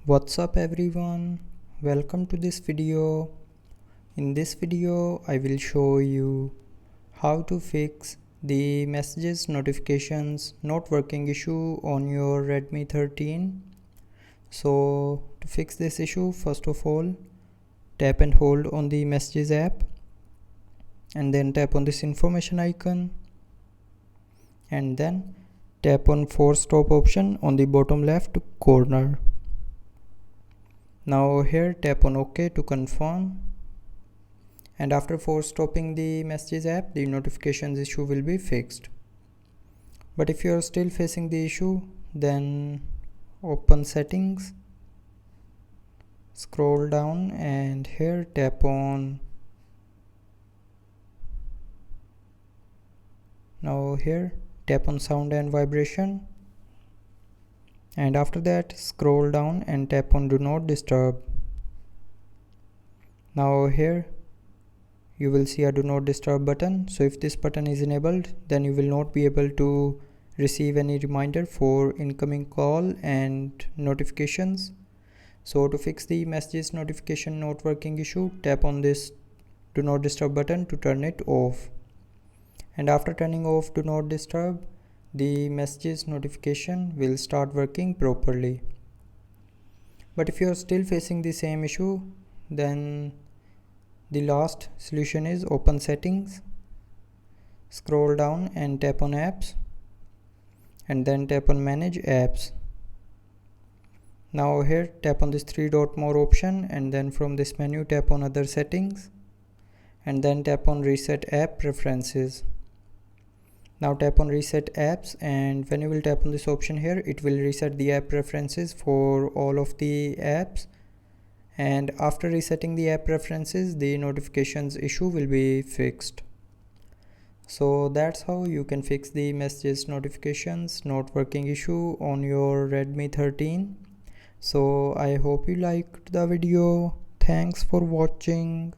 What's up everyone, welcome to this video. In this video I will show you how to fix the messages notifications not working issue on your Redmi 13. So to fix this issue, first of all tap and hold on the messages app and then tap on this information icon and then tap on force stop option on the bottom left corner. Now here tap on OK to confirm, and after force stopping the messages app, the notifications issue will be fixed. But if you are still facing the issue, then open settings, scroll down and here tap on sound and vibration, and after that scroll down and tap on do not disturb. Now here you will see a do not disturb button. So if this button is enabled, then you will not be able to receive any reminder for incoming call and notifications. So to fix the messages notification not working issue, tap on this do not disturb button to turn it off, and after turning off do not disturb, the messages notification will start working properly. But if you are still facing the same issue, then the last solution is open settings, scroll down and tap on apps and then tap on manage apps. Now here tap on this three dot more option and then from this menu tap on other settings and then tap on reset app preferences. Now tap on reset apps, and when you will tap on this option here, it will reset the app preferences for all of the apps, and after resetting the app preferences, the notifications issue will be fixed. So that's how you can fix the messages notifications not working issue on your Redmi 13. So I hope you liked the video. Thanks for watching.